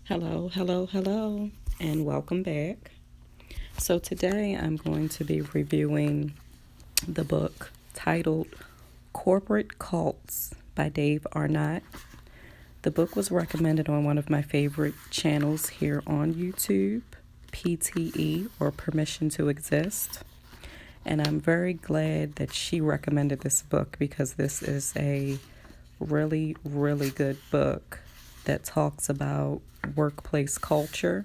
Hello, hello, hello, and welcome back. So, today I'm going to be reviewing the book titled Corporate Cults by Dave Arnott. The book was recommended on one of my favorite channels here on YouTube, PTE or Permission to Exist. And I'm very glad that she recommended this book because this is a really, really good book that talks about workplace culture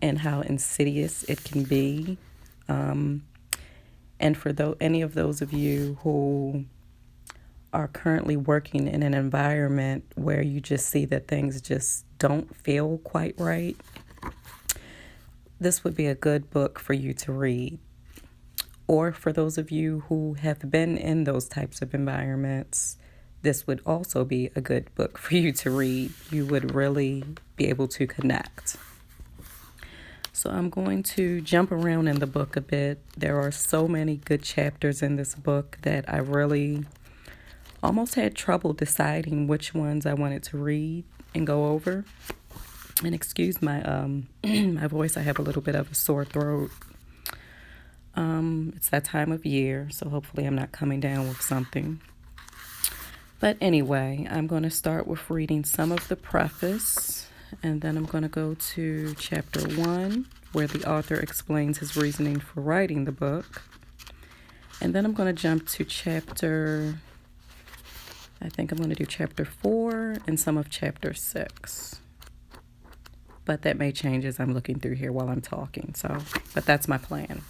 and how insidious it can be. And for any of those of you who are currently working in an environment where you just see that things just don't feel quite right, this would be a good book for you to read. Or for those of you who have been in those types of environments, this would also be a good book for you to read. You would really be able to connect. So I'm going to jump around in the book a bit. There are so many good chapters in this book that I really almost had trouble deciding which ones I wanted to read and go over. And excuse my my voice, I have a little bit of a sore throat. It's that time of year, so hopefully I'm not coming down with something. But anyway, I'm going to start with reading some of the preface, and then I'm going to go to chapter 1, where the author explains his reasoning for writing the book. And then I'm going to jump to I think I'm going to do chapter 4 and some of chapter 6. But that may change as I'm looking through here while I'm talking, but that's my plan.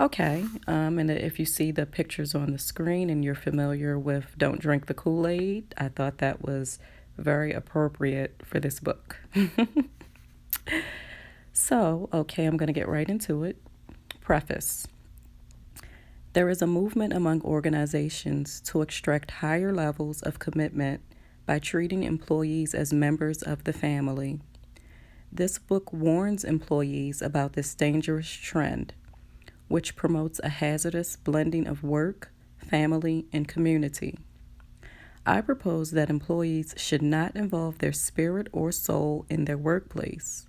Okay, and if you see the pictures on the screen and you're familiar with Don't Drink the Kool-Aid, I thought that was very appropriate for this book. So, okay, I'm going to get right into it. Preface. There is a movement among organizations to extract higher levels of commitment by treating employees as members of the family. This book warns employees about this dangerous trend, which promotes a hazardous blending of work, family, and community. I propose that employees should not involve their spirit or soul in their workplace.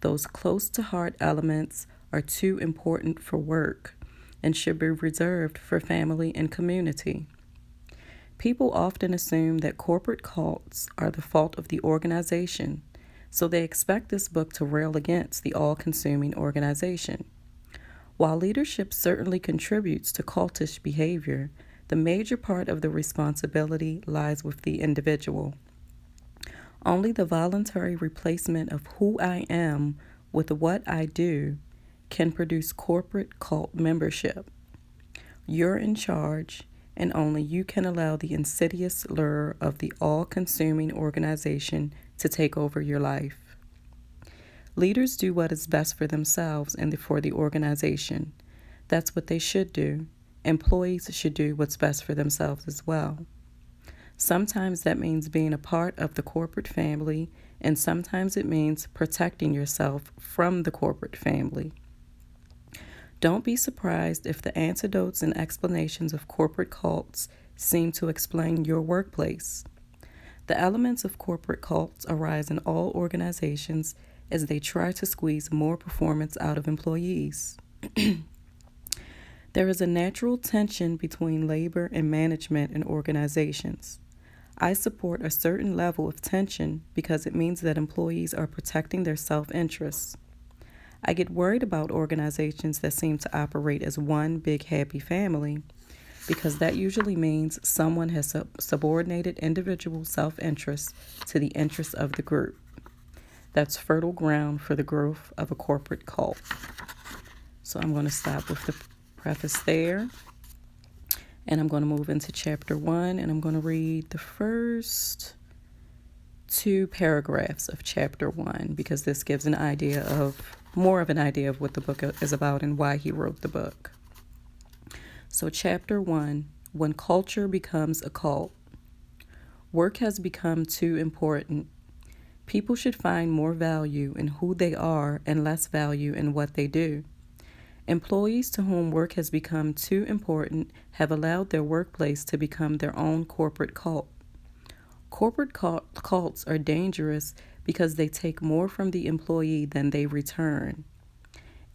Those close-to-heart elements are too important for work and should be reserved for family and community. People often assume that corporate cults are the fault of the organization, so they expect this book to rail against the all-consuming organization. While leadership certainly contributes to cultish behavior, the major part of the responsibility lies with the individual. Only the voluntary replacement of who I am with what I do can produce corporate cult membership. You're in charge, and only you can allow the insidious lure of the all-consuming organization to take over your life. Leaders do what is best for themselves and for the organization. That's what they should do. Employees should do what's best for themselves as well. Sometimes that means being a part of the corporate family, and sometimes it means protecting yourself from the corporate family. Don't be surprised if the antidotes and explanations of corporate cults seem to explain your workplace. The elements of corporate cults arise in all organizations as they try to squeeze more performance out of employees. There is a natural tension between labor and management in organizations. I support a certain level of tension because it means that employees are protecting their self-interests. I get worried about organizations that seem to operate as one big happy family because that usually means someone has subordinated individual self-interest to the interests of the group. That's fertile ground for the growth of a corporate cult. So I'm going to stop with the preface there. And I'm going to move into chapter 1, and I'm going to read the first 2 paragraphs of chapter 1 because this gives more of an idea of what the book is about and why he wrote the book. So chapter 1, When Culture Becomes a Cult. Work has become too important. People should find more value in who they are and less value in what they do. Employees to whom work has become too important have allowed their workplace to become their own corporate cult. Corporate cults are dangerous because they take more from the employee than they return.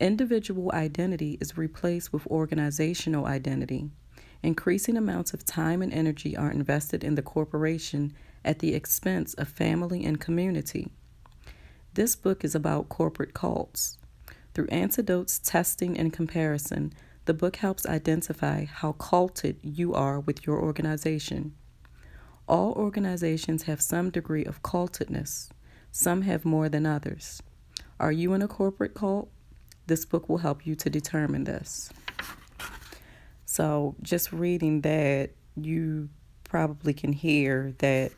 Individual identity is replaced with organizational identity. Increasing amounts of time and energy are invested in the corporation at the expense of family and community. This book is about corporate cults. Through antidotes, testing, and comparison, the book helps identify how culted you are with your organization. All organizations have some degree of cultedness. Some have more than others. Are you in a corporate cult? This book will help you to determine this. So just reading that, you probably can hear that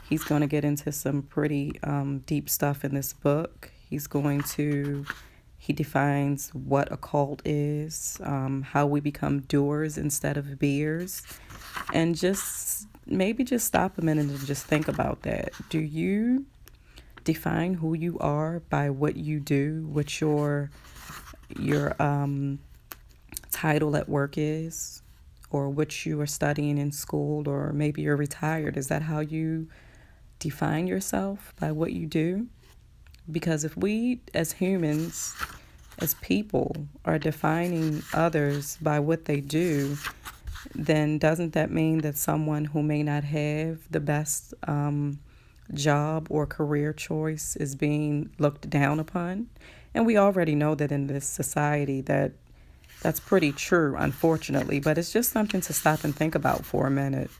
he's going to get into some pretty deep stuff in this book. He defines what a cult is, how we become doers instead of beers, and just stop a minute and just think about that. Do you define who you are by what you do, what your title at work is, or what you are studying in school, or maybe you're retired? Is that how you define yourself, by what you do? Because if we as humans, as people, are defining others by what they do, then doesn't that mean that someone who may not have the best job or career choice is being looked down upon? And we already know that in this society that's pretty true, unfortunately, but it's just something to stop and think about for a minute.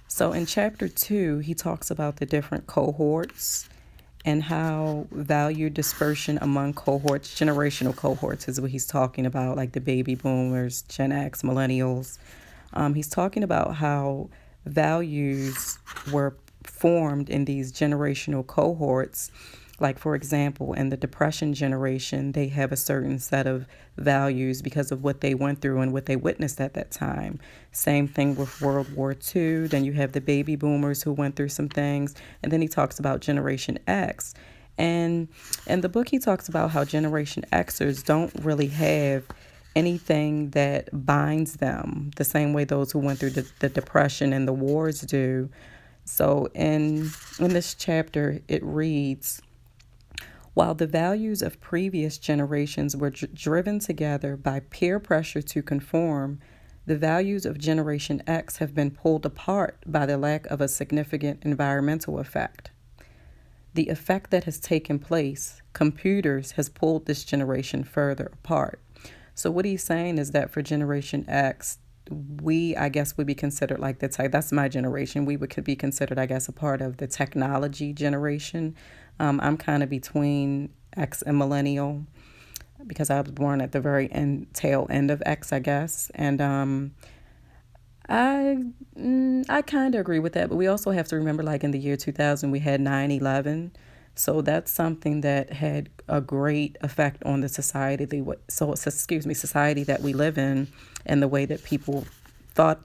So in chapter 2, he talks about the different cohorts and how value dispersion among cohorts, generational cohorts is what he's talking about, like the baby boomers, Gen X, millennials. He's talking about how values were formed in these generational cohorts. Like, for example, in the Depression generation, they have a certain set of values because of what they went through and what they witnessed at that time. Same thing with World War II. Then you have the baby boomers who went through some things. And then he talks about Generation X. And in the book, he talks about how Generation Xers don't really have anything that binds them the same way those who went through the Depression and the wars do. So in this chapter, it reads, while the values of previous generations were driven together by peer pressure to conform, the values of Generation X have been pulled apart by the lack of a significant environmental effect. The effect that has taken place, computers, has pulled this generation further apart. So what he's saying is that for Generation X, I guess, would be considered like the type, that's my generation, could be considered, I guess, a part of the technology generation. I'm kind of between X and millennial because I was born at the very tail end of X, I guess. And I kind of agree with that, but we also have to remember, like in the year 2000, we had 9/11. So that's something that had a great effect on the society that we live in, and the way that people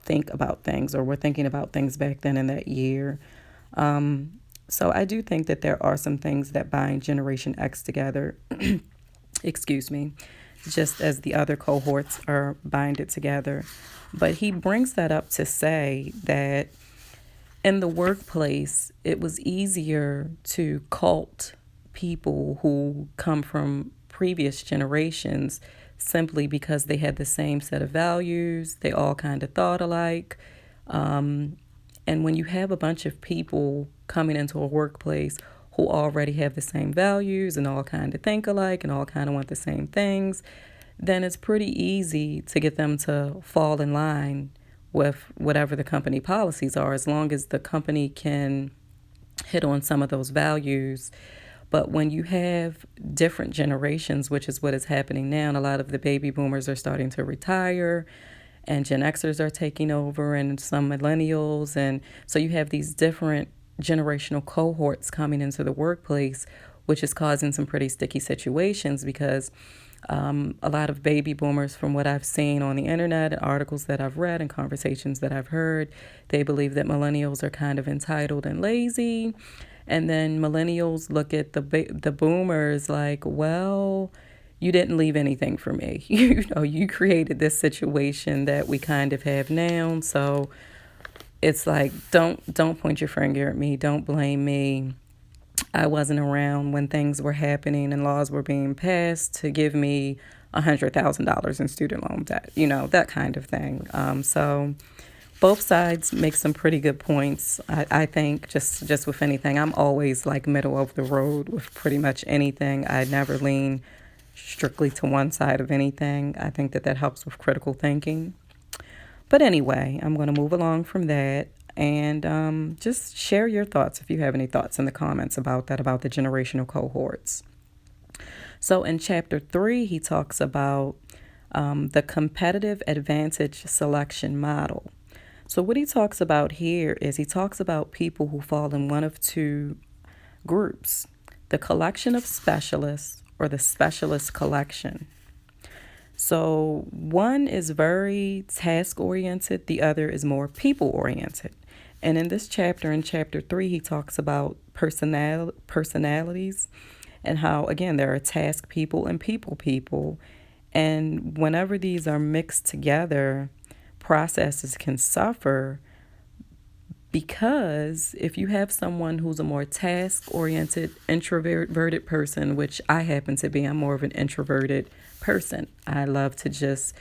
think about things or were thinking about things back then in that year. So I do think that there are some things that bind Generation X together, just as the other cohorts are binded together. But he brings that up to say that in the workplace, it was easier to cult people who come from previous generations simply because they had the same set of values. They all kind of thought alike. And when you have a bunch of people coming into a workplace who already have the same values and all kind of think alike and all kind of want the same things, then it's pretty easy to get them to fall in line with whatever the company policies are, as long as the company can hit on some of those values. But when you have different generations, which is what is happening now, and a lot of the baby boomers are starting to retire, and Gen Xers are taking over, and some millennials, and so you have these different generational cohorts coming into the workplace, which is causing some pretty sticky situations because a lot of baby boomers, from what I've seen on the internet and articles that I've read and conversations that I've heard, they believe that millennials are kind of entitled and lazy. And then millennials look at the boomers like, well, you didn't leave anything for me. You created this situation that we kind of have now. So it's like, don't point your finger at me. Don't blame me. I wasn't around when things were happening and laws were being passed to give me $100,000 in student loan debt, that kind of thing. So both sides make some pretty good points. I think just with anything, I'm always like middle of the road with pretty much anything. I never lean strictly to one side of anything. I think that helps with critical thinking. But anyway, I'm going to move along from that and just share your thoughts if you have any thoughts in the comments about that, about the generational cohorts. So in chapter 3, he talks about the competitive advantage selection model. So what he talks about here is he talks about people who fall in one of two groups: the collection of specialists or the specialist collection. So one is very task-oriented, the other is more people-oriented. And in this chapter, in chapter 3, he talks about personalities and how, again, there are task people and people. And whenever these are mixed together, processes can suffer, because if you have someone who's a more task-oriented, introverted person, which I happen to be, I'm more of an introverted person. I love to just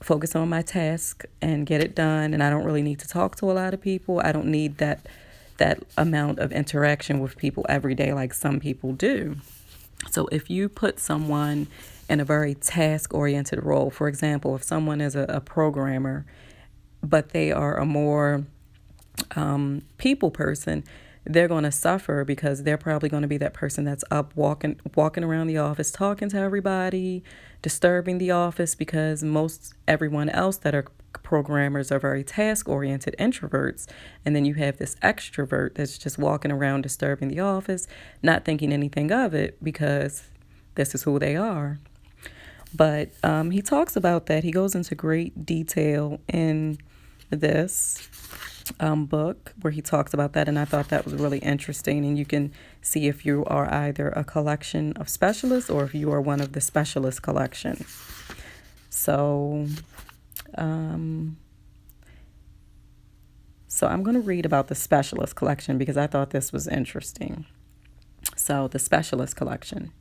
focus on my task and get it done, and I don't really need to talk to a lot of people. I don't need that amount of interaction with people every day like some people do. So if you put someone in a very task-oriented role, for example, if someone is a programmer, but they are a more people person, they're going to suffer because they're probably going to be that person that's up walking around the office, talking to everybody, disturbing the office, because most everyone else that are programmers are very task-oriented introverts. And then you have this extrovert that's just walking around disturbing the office, not thinking anything of it because this is who they are. But he talks about that. He goes into great detail in this book where he talks about that, and I thought that was really interesting. And you can see if you are either a collection of specialists or if you are one of the specialist collection. So I'm going to read about the specialist collection because I thought this was interesting. So the specialist collection.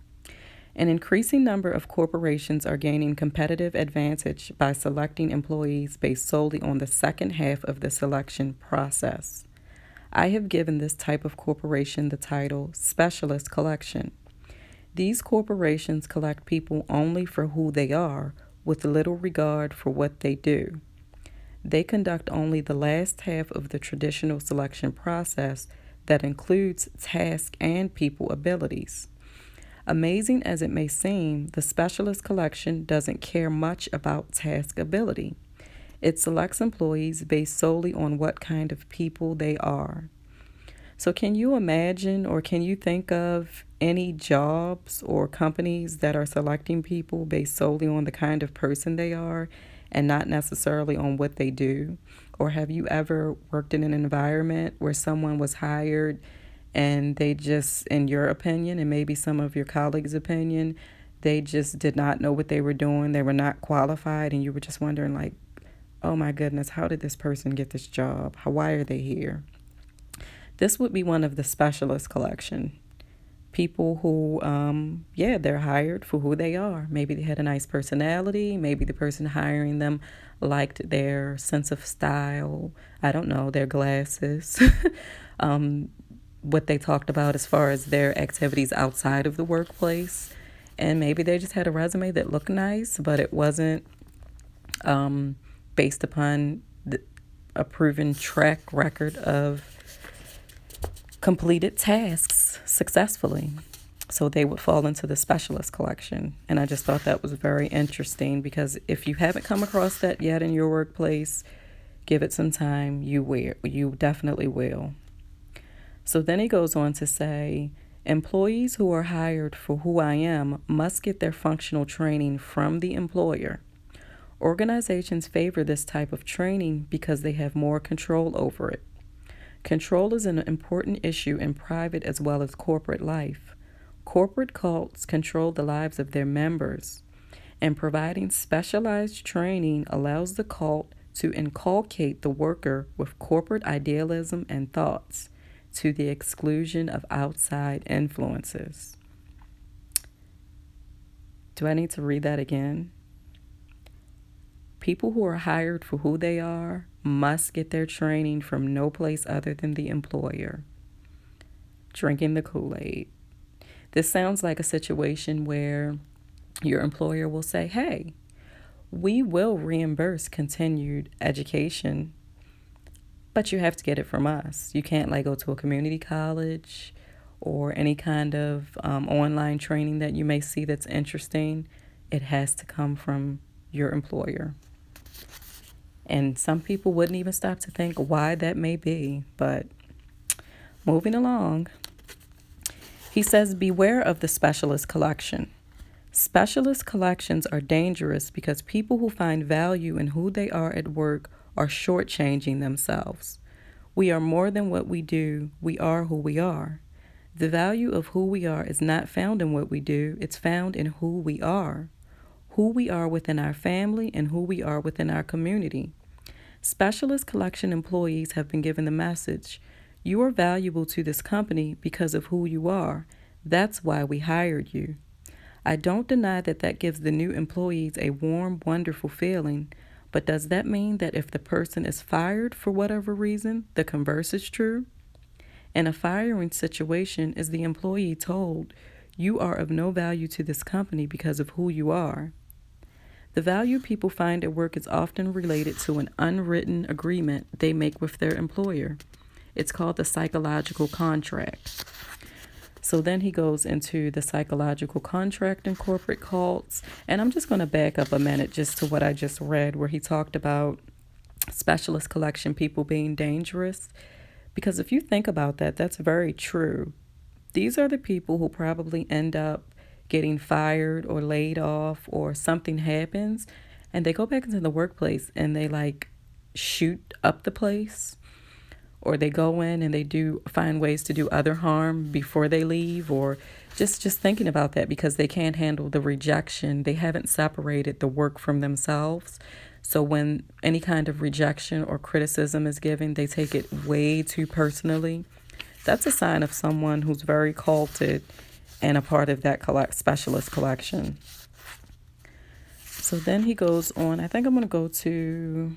An increasing number of corporations are gaining competitive advantage by selecting employees based solely on the second half of the selection process. I have given this type of corporation the title specialist collection. These corporations collect people only for who they are, with little regard for what they do. They conduct only the last half of the traditional selection process that includes task and people abilities. Amazing as it may seem, the specialist collection doesn't care much about task ability. It selects employees based solely on what kind of people they are. So can you imagine, or can you think of any jobs or companies that are selecting people based solely on the kind of person they are and not necessarily on what they do? Or have you ever worked in an environment where someone was hired and they just, in your opinion, and maybe some of your colleagues' opinion, they just did not know what they were doing, they were not qualified, and you were just wondering like, oh my goodness, how did this person get this job? Why are they here? This would be one of the specialist collection. People who, they're hired for who they are. Maybe they had a nice personality. Maybe the person hiring them liked their sense of style. I don't know, their glasses. What they talked about as far as their activities outside of the workplace. And maybe they just had a resume that looked nice, but it wasn't based upon a proven track record of completed tasks successfully. So they would fall into the specialist collection. And I just thought that was very interesting, because if you haven't come across that yet in your workplace, give it some time. You definitely will. So then he goes on to say, employees who are hired for who I am must get their functional training from the employer. Organizations favor this type of training because they have more control over it. Control is an important issue in private as well as corporate life. Corporate cults control the lives of their members, and providing specialized training allows the cult to inculcate the worker with corporate idealism and thoughts to the exclusion of outside influences. Do I need to read that again? People who are hired for who they are must get their training from no place other than the employer. Drinking the Kool-Aid. This sounds like a situation where your employer will say, hey, we will reimburse continued education, but you have to get it from us. You can't go to a community college or any kind of online training that you may see that's interesting. It has to come from your employer. And some people wouldn't even stop to think why that may be. But moving along, he says, beware of the specialist collection. Specialist collections are dangerous because people who find value in who they are at work are shortchanging themselves. We are more than what we do. We are who we are. The value of who we are is not found in what we do. It's found in who we are within our family and who we are within our community. Specialist collection employees have been given the message, you are valuable to this company because of who you are. That's why we hired you. I don't deny that gives the new employees a warm, wonderful feeling, but does that mean that if the person is fired for whatever reason, the converse is true? In a firing situation, is the employee told, you are of no value to this company because of who you are? The value people find at work is often related to an unwritten agreement they make with their employer. It's called the psychological contract. So then he goes into the psychological contract in corporate cults. And I'm just going to back up a minute just to what I just read, where he talked about specialist collection people being dangerous. Because if you think about that, that's very true. These are the people who probably end up getting fired or laid off, or something happens and they go back into the workplace and they shoot up the place, or they go in and they do find ways to do other harm before they leave, or just thinking about that because they can't handle the rejection. They haven't separated the work from themselves. So when any kind of rejection or criticism is given, they take it way too personally. That's a sign of someone who's very culted and a part of that specialist collection. So then he goes on. I think I'm going to go to,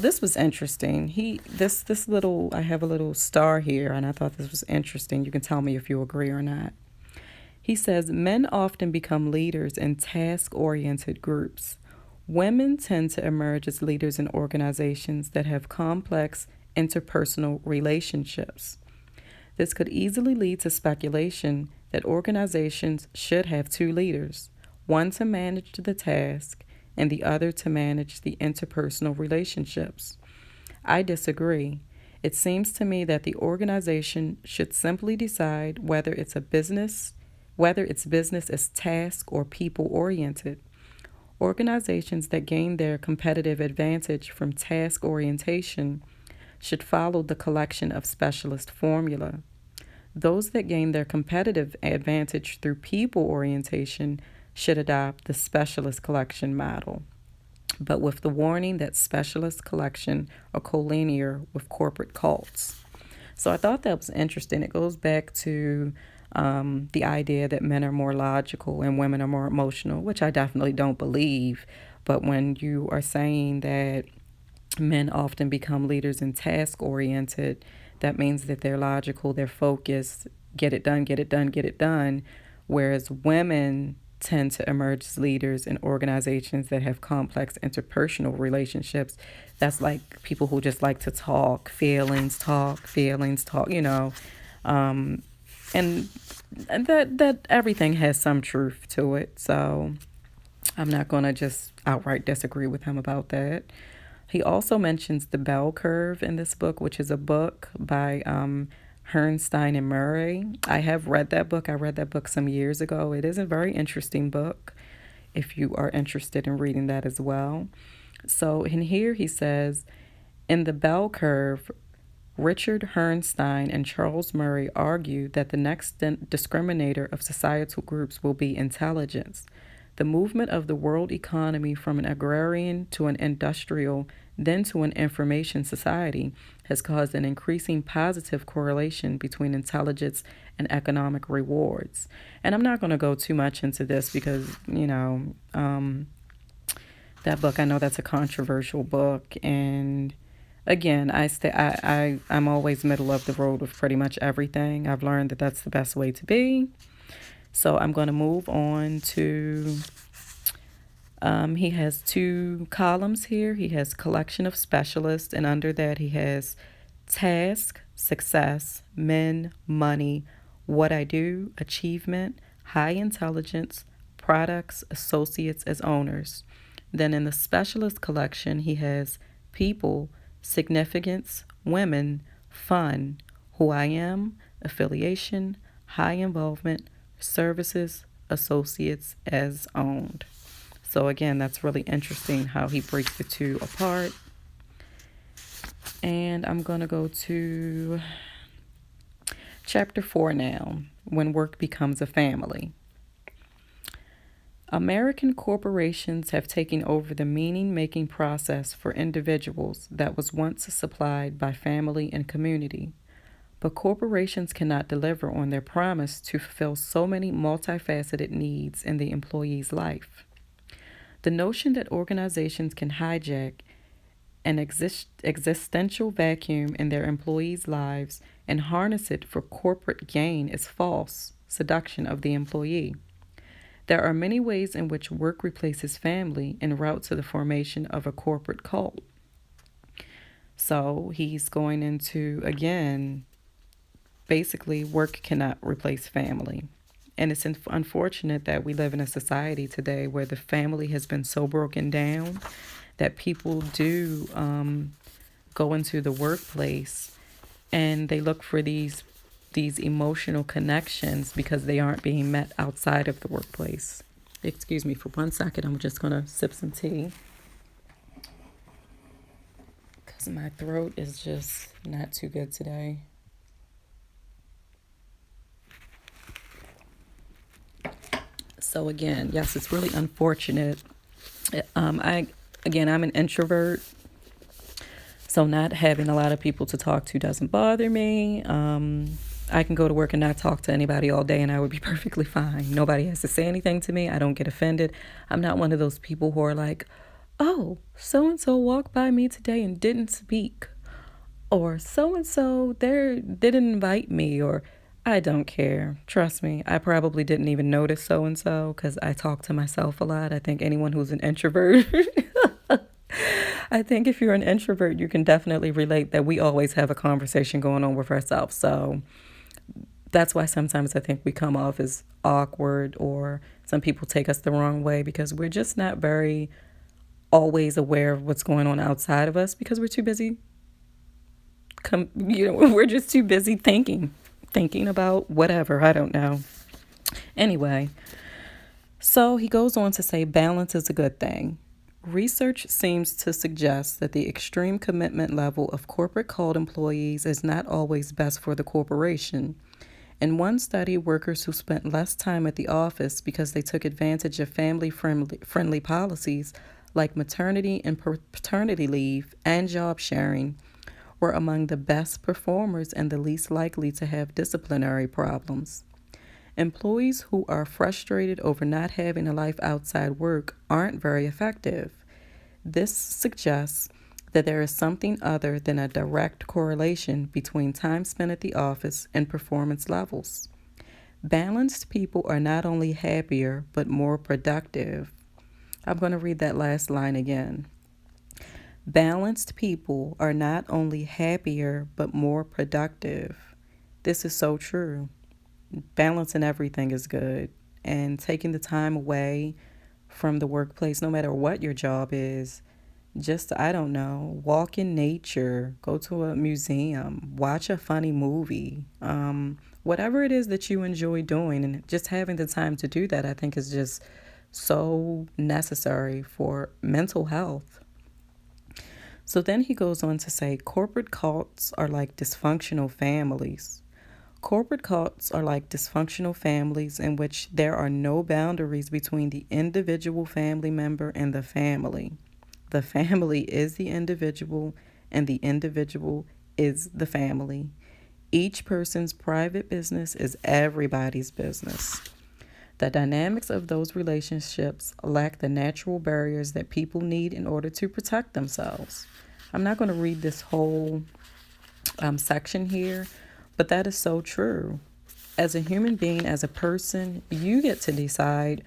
this was interesting. I have a little star here, and I thought this was interesting. You can tell me if you agree or not. He says, men often become leaders in task-oriented groups. Women tend to emerge as leaders in organizations that have complex interpersonal relationships. This could easily lead to speculation that organizations should have two leaders, one to manage the task and the other to manage the interpersonal relationships. I disagree. It seems to me that the organization should simply decide whether its business is task or people-oriented. Organizations that gain their competitive advantage from task orientation should follow the collection of specialist formula. Those that gain their competitive advantage through people orientation should adopt the specialist collection model, but with the warning that specialist collection are collinear with corporate cults. So I thought that was interesting. It goes back to the idea that men are more logical and women are more emotional, which I definitely don't believe. But when you are saying that men often become leaders in task-oriented, that means that they're logical, they're focused, get it done, get it done, get it done. Whereas women tend to emerge as leaders in organizations that have complex interpersonal relationships. That's like people who just like to talk, feelings, and that everything has some truth to it. So I'm not going to just outright disagree with him about that. He also mentions the bell curve in this book, which is a book by Herrnstein and Murray. I have read that book. I read that book some years ago. It is a very interesting book if you are interested in reading that as well. So in here he says, in the bell curve, Richard Herrnstein and Charles Murray argue that the next discriminator of societal groups will be intelligence. The movement of the world economy from an agrarian to an industrial, then to an information society, has caused an increasing positive correlation between intelligence and economic rewards. And I'm not going to go too much into this because, that book, I know that's a controversial book. And again, I'm always middle of the road with pretty much everything. I've learned that that's the best way to be. So I'm going to move on to, he has two columns here. He has collection of specialists, and under that he has task, success, men, money, what I do, achievement, high intelligence, products, associates as owners. Then in the specialist collection, he has people, significance, women, fun, who I am, affiliation, high involvement, services, associates as owned. So again, that's really interesting how he breaks the two apart. And I'm going to go to chapter 4 now, when work becomes a family. American corporations have taken over the meaning-making process for individuals that was once supplied by family and community. But corporations cannot deliver on their promise to fulfill so many multifaceted needs in the employee's life. The notion that organizations can hijack an existential vacuum in their employees' lives and harness it for corporate gain is false seduction of the employee. There are many ways in which work replaces family en route to the formation of a corporate cult. So he's going into, again, basically work cannot replace family. And it's unfortunate that we live in a society today where the family has been so broken down that people do go into the workplace and they look for these emotional connections because they aren't being met outside of the workplace. Excuse me for 1 second. I'm just going to sip some tea because my throat is just not too good today. So again, yes, it's really unfortunate. I'm an introvert, so not having a lot of people to talk to doesn't bother me. I can go to work and not talk to anybody all day and I would be perfectly fine. Nobody has to say anything to me. I don't get offended. I'm not one of those people who are like, oh, so-and-so walked by me today and didn't speak. Or so-and-so didn't invite me, or I don't care. Trust me, I probably didn't even notice so-and-so because I talk to myself a lot. I think anyone who's an introvert, I think if you're an introvert, you can definitely relate that we always have a conversation going on with ourselves. So that's why sometimes I think we come off as awkward or some people take us the wrong way because we're just not very always aware of what's going on outside of us because we're too busy. We're just too busy thinking about whatever. I don't know. Anyway, so he goes on to say balance is a good thing. Research seems to suggest that the extreme commitment level of corporate cult employees is not always best for the corporation. In one study, workers who spent less time at the office because they took advantage of family-friendly policies like maternity and paternity leave and job sharing were among the best performers and the least likely to have disciplinary problems. Employees who are frustrated over not having a life outside work aren't very effective. This suggests that there is something other than a direct correlation between time spent at the office and performance levels. Balanced people are not only happier, but more productive. I'm going to read that last line again. Balanced people are not only happier, but more productive. This is so true. Balancing everything is good. And taking the time away from the workplace, no matter what your job is, just, I don't know, walk in nature, go to a museum, watch a funny movie, whatever it is that you enjoy doing, and just having the time to do that, I think is just so necessary for mental health. So then he goes on to say, corporate cults are like dysfunctional families. Corporate cults are like dysfunctional families in which there are no boundaries between the individual family member and the family. The family is the individual, and the individual is the family. Each person's private business is everybody's business. The dynamics of those relationships lack the natural barriers that people need in order to protect themselves. I'm not going to read this whole section here, but that is so true. As a human being, as a person, you get to decide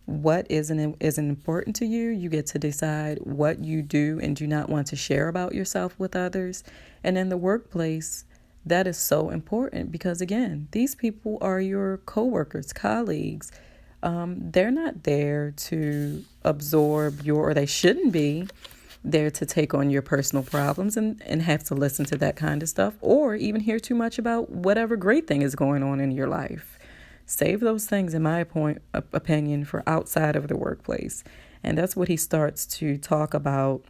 what isn't important to you. You get to decide what you do and do not want to share about yourself with others. And in the workplace, that is so important because, again, these people are your coworkers, colleagues. They're not there to absorb or they shouldn't be there to take on your personal problems and have to listen to that kind of stuff or even hear too much about whatever great thing is going on in your life. Save those things, in my opinion, for outside of the workplace. And that's what he starts to talk about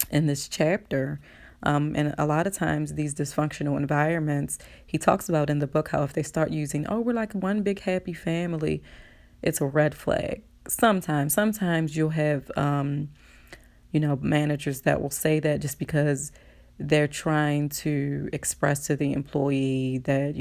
in this chapter. And a lot of times these dysfunctional environments, he talks about in the book how if they start using, oh, we're like one big happy family, it's a red flag. Sometimes you'll have, managers that will say that just because they're trying to express to the employee that,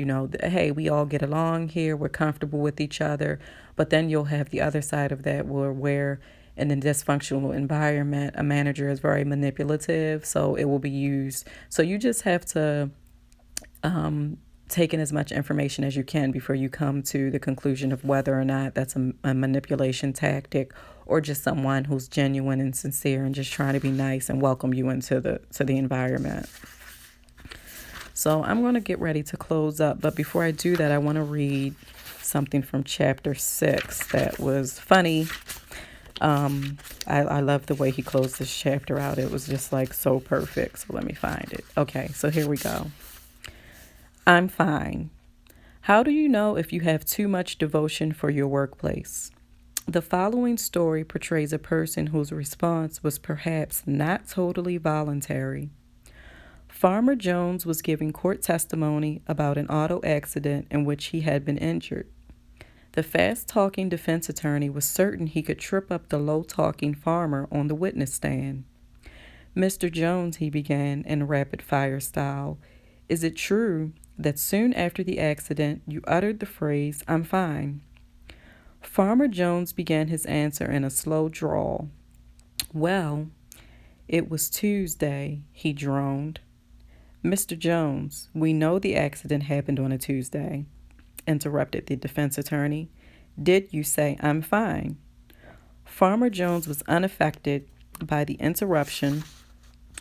hey, we all get along here, we're comfortable with each other. But then you'll have the other side of that where in a dysfunctional environment, a manager is very manipulative, so it will be used. So you just have to take in as much information as you can before you come to the conclusion of whether or not that's a manipulation tactic or just someone who's genuine and sincere and just trying to be nice and welcome you into the environment. So I'm going to get ready to close up, but before I do that, I want to read something from chapter 6 that was funny. I love the way he closed this chapter out. It was just like so perfect. So let me find it. Okay, so here we go. I'm fine. How do you know if you have too much devotion for your workplace? The following story portrays a person whose response was perhaps not totally voluntary. Farmer Jones was giving court testimony about an auto accident in which he had been injured. The fast-talking defense attorney was certain he could trip up the low-talking farmer on the witness stand. Mr. Jones, he began in rapid-fire style, is it true that soon after the accident you uttered the phrase, I'm fine? Farmer Jones began his answer in a slow drawl. Well, it was Tuesday, he droned. Mr. Jones, we know the accident happened on a Tuesday, interrupted the defense attorney. Did you say I'm fine? Farmer Jones was unaffected by the interruption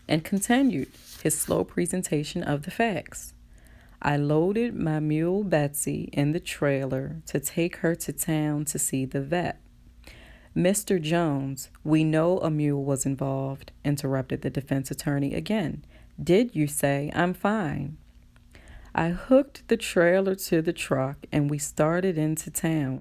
and continued his slow presentation of the facts. I loaded my mule Betsy in the trailer to take her to town to see the vet. Mr. Jones, we know a mule was involved, interrupted the defense attorney again. Did you say I'm fine? I hooked the trailer to the truck and we started into town.